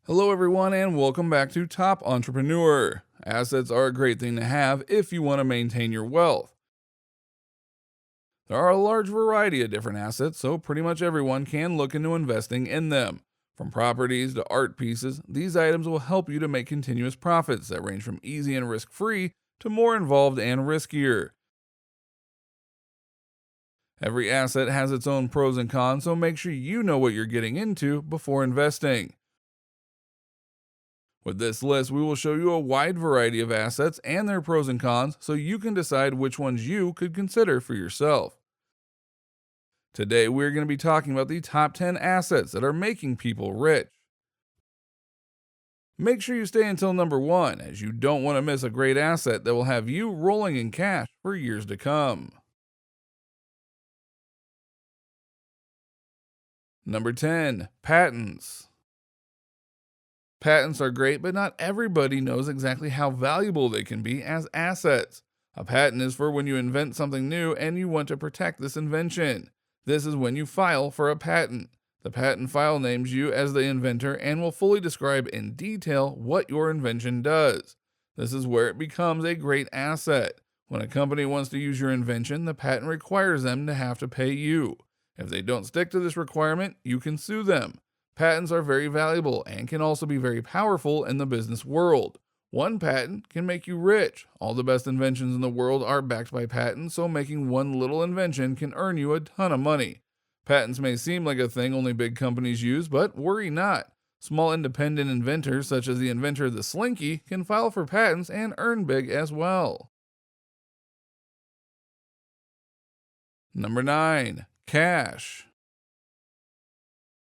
Hello, everyone, and welcome back to Top Entrepreneur. Assets are a great thing to have if you want to maintain your wealth. There are a large variety of different assets, so pretty much everyone can look into investing in them. From properties to art pieces, these items will help you to make continuous profits that range from easy and risk-free to more involved and riskier. Every asset has its own pros and cons, so make sure you know what you're getting into before investing. With this list, we will show you a wide variety of assets and their pros and cons so you can decide which ones you could consider for yourself. Today, we're going to be talking about the top 10 assets that are making people rich. Make sure you stay until number 1, as you don't want to miss a great asset that will have you rolling in cash for years to come. Number 10, patents. Patents are great, but not everybody knows exactly how valuable they can be as assets. A patent is for when you invent something new and you want to protect this invention. This is when you file for a patent. The patent file names you as the inventor and will fully describe in detail what your invention does. This is where it becomes a great asset. When a company wants to use your invention, the patent requires them to have to pay you. If they don't stick to this requirement, you can sue them. Patents are very valuable and can also be very powerful in the business world. One patent can make you rich. All the best inventions in the world are backed by patents, so making one little invention can earn you a ton of money. Patents may seem like a thing only big companies use, but worry not. Small independent inventors, such as the inventor of the Slinky, can file for patents and earn big as well. Number 9. Cash.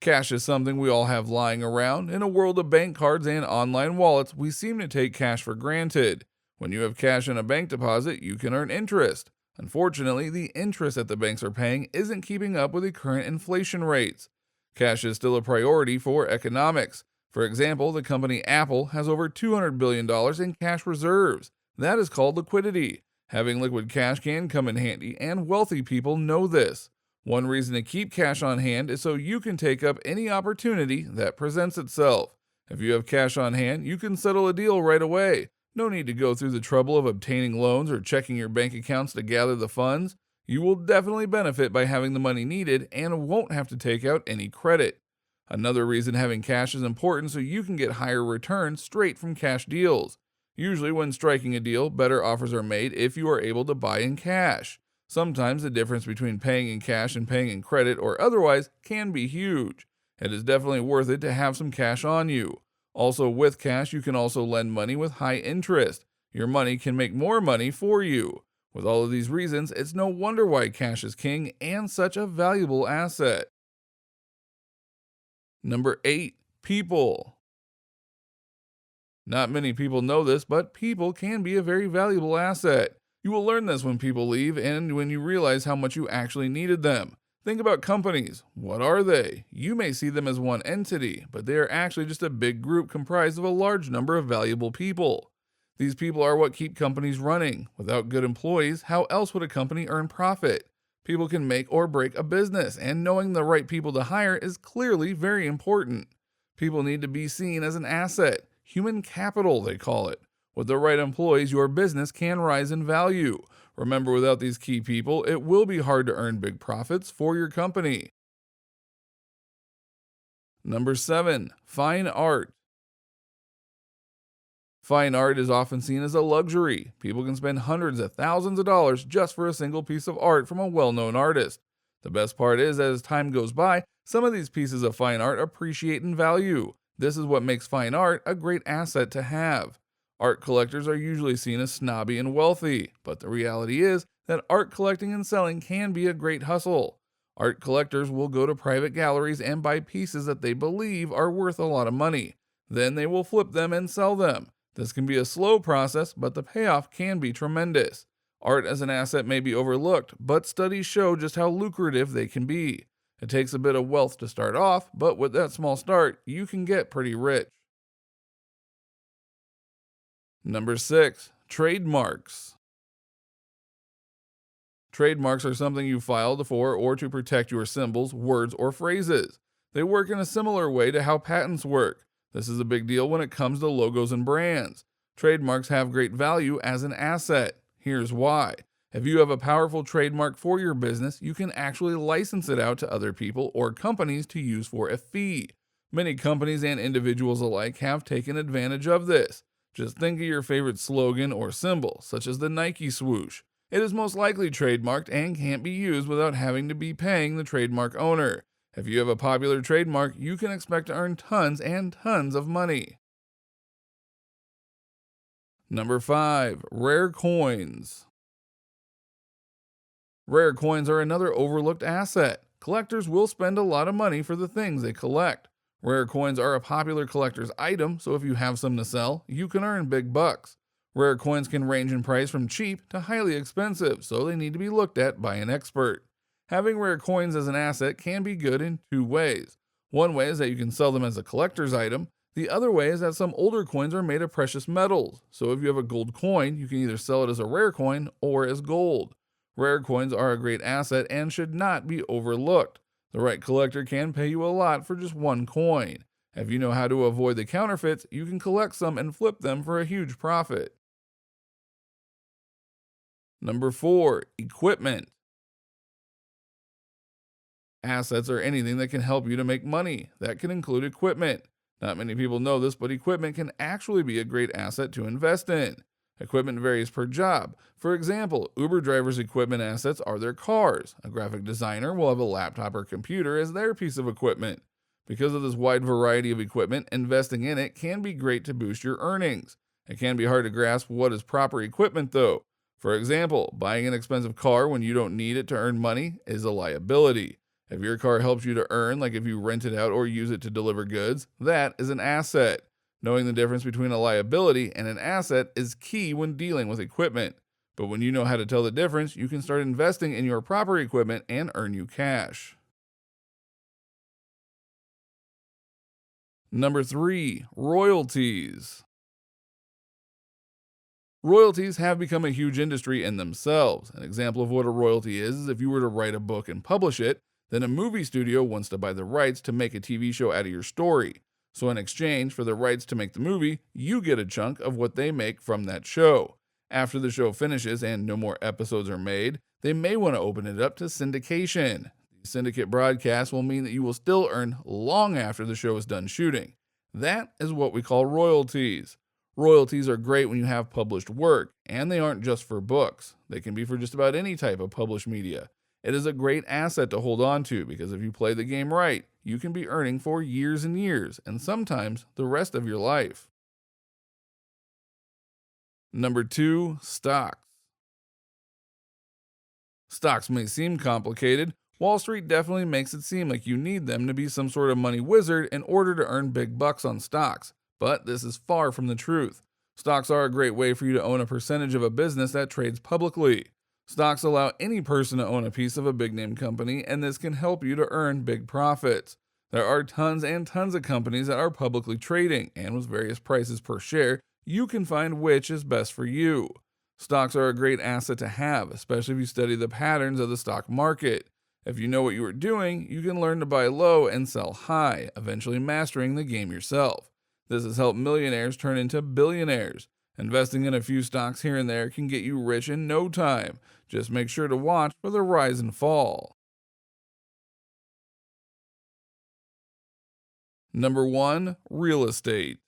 Cash is something we all have lying around. In a world of bank cards and online wallets, we seem to take cash for granted. When you have cash in a bank deposit, you can earn interest. Unfortunately, the interest that the banks are paying isn't keeping up with the current inflation rates. Cash is still a priority for economics. For example, the company Apple has over $200 billion in cash reserves. That is called liquidity. Having liquid cash can come in handy, and wealthy people know this. One reason to keep cash on hand is so you can take up any opportunity that presents itself. If you have cash on hand, you can settle a deal right away. No need to go through the trouble of obtaining loans or checking your bank accounts to gather the funds. You will definitely benefit by having the money needed and won't have to take out any credit. Another reason having cash is important so you can get higher returns straight from cash deals. Usually when striking a deal, better offers are made if you are able to buy in cash. Sometimes the difference between paying in cash and paying in credit or otherwise can be huge. It is definitely worth it to have some cash on you. Also, with cash, you can also lend money with high interest. Your money can make more money for you. With all of these reasons, it's no wonder why cash is king and such a valuable asset. Number 8. People. Not many people know this, but people can be a very valuable asset. You will learn this when people leave and when you realize how much you actually needed them. Think about companies. What are they? You may see them as one entity, but they are actually just a big group comprised of a large number of valuable people. These people are what keep companies running. Without good employees, how else would a company earn profit? People can make or break a business, and knowing the right people to hire is clearly very important. People need to be seen as an asset. Human capital, they call it. With the right employees, your business can rise in value. Remember, without these key people, it will be hard to earn big profits for your company. Number 7. Fine art. Fine art is often seen as a luxury. People can spend hundreds of thousands of dollars just for a single piece of art from a well-known artist. The best part is, as time goes by, some of these pieces of fine art appreciate in value. This is what makes fine art a great asset to have. Art collectors are usually seen as snobby and wealthy, but the reality is that art collecting and selling can be a great hustle. Art collectors will go to private galleries and buy pieces that they believe are worth a lot of money. Then they will flip them and sell them. This can be a slow process, but the payoff can be tremendous. Art as an asset may be overlooked, but studies show just how lucrative they can be. It takes a bit of wealth to start off, but with that small start, you can get pretty rich. Number 6. Trademarks. Trademarks are something you filed for or to protect your symbols, words, or phrases. They work in a similar way to how patents work. This is a big deal when it comes to logos and brands. Trademarks have great value as an asset. Here's why. If you have a powerful trademark for your business, you can actually license it out to other people or companies to use for a fee. Many companies and individuals alike have taken advantage of this. Just think of your favorite slogan or symbol, such as the Nike swoosh. It is most likely trademarked and can't be used without having to be paying the trademark owner. If you have a popular trademark, you can expect to earn tons and tons of money. Number 5. Rare coins. Rare coins are another overlooked asset. Collectors will spend a lot of money for the things they collect. Rare coins are a popular collector's item, so if you have some to sell, you can earn big bucks. Rare coins can range in price from cheap to highly expensive, so they need to be looked at by an expert. Having rare coins as an asset can be good in two ways. One way is that you can sell them as a collector's item. The other way is that some older coins are made of precious metals, so if you have a gold coin, you can either sell it as a rare coin or as gold. Rare coins are a great asset and should not be overlooked. The right collector can pay you a lot for just one coin. If you know how to avoid the counterfeits, you can collect some and flip them for a huge profit. Number 4. Equipment. Assets are anything that can help you to make money. That can include equipment. Not many people know this, but equipment can actually be a great asset to invest in. Equipment varies per job. For example, Uber drivers' equipment assets are their cars. A graphic designer will have a laptop or computer as their piece of equipment. Because of this wide variety of equipment, investing in it can be great to boost your earnings. It can be hard to grasp what is proper equipment though. For example, buying an expensive car when you don't need it to earn money is a liability. If your car helps you to earn, like if you rent it out or use it to deliver goods, that is an asset. Knowing the difference between a liability and an asset is key when dealing with equipment. But when you know how to tell the difference, you can start investing in your proper equipment and earn you cash. Number 3. Royalties. Royalties have become a huge industry in themselves. An example of what a royalty is if you were to write a book and publish it, then a movie studio wants to buy the rights to make a TV show out of your story. So in exchange for the rights to make the movie, you get a chunk of what they make from that show. After the show finishes and no more episodes are made, they may want to open it up to syndication. The syndicate broadcast will mean that you will still earn long after the show is done shooting. That is what we call royalties. Royalties are great when you have published work, and they aren't just for books. They can be for just about any type of published media. It is a great asset to hold on to because if you play the game right, you can be earning for years and years, and sometimes the rest of your life. Number 2. Stocks. Stocks may seem complicated. Wall Street definitely makes it seem like you need them to be some sort of money wizard in order to earn big bucks on stocks, but this is far from the truth. Stocks are a great way for you to own a percentage of a business that trades publicly. Stocks allow any person to own a piece of a big name company, and this can help you to earn big profits. There are tons and tons of companies that are publicly trading, and with various prices per share, you can find which is best for you. Stocks are a great asset to have, especially if you study the patterns of the stock market. If you know what you are doing, you can learn to buy low and sell high, eventually mastering the game yourself. This has helped millionaires turn into billionaires. Investing in a few stocks here and there can get you rich in no time. Just make sure to watch for the rise and fall. Number 1. Real estate.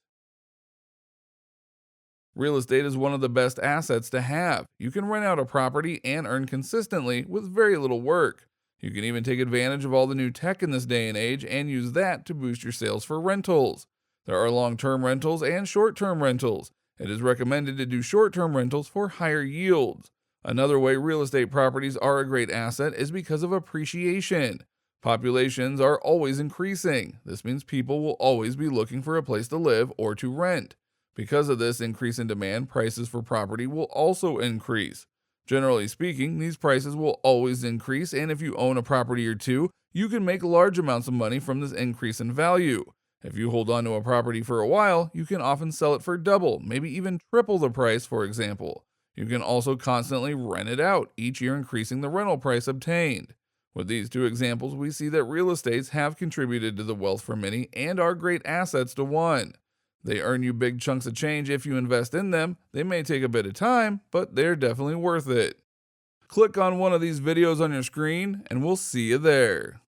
Real estate is one of the best assets to have. You can rent out a property and earn consistently with very little work. You can even take advantage of all the new tech in this day and age and use that to boost your sales for rentals. There are long-term rentals and short-term rentals. It is recommended to do short-term rentals for higher yields. Another way real estate properties are a great asset is because of appreciation. Populations are always increasing. This means people will always be looking for a place to live or to rent. Because of this increase in demand, prices for property will also increase. Generally speaking, these prices will always increase, and if you own a property or two, you can make large amounts of money from this increase in value. If you hold on to a property for a while, you can often sell it for double, maybe even triple the price, for example. You can also constantly rent it out, each year increasing the rental price obtained. With these two examples, we see that real estates have contributed to the wealth for many and are great assets to one. They earn you big chunks of change if you invest in them. They may take a bit of time, but they're definitely worth it. Click on one of these videos on your screen, and we'll see you there.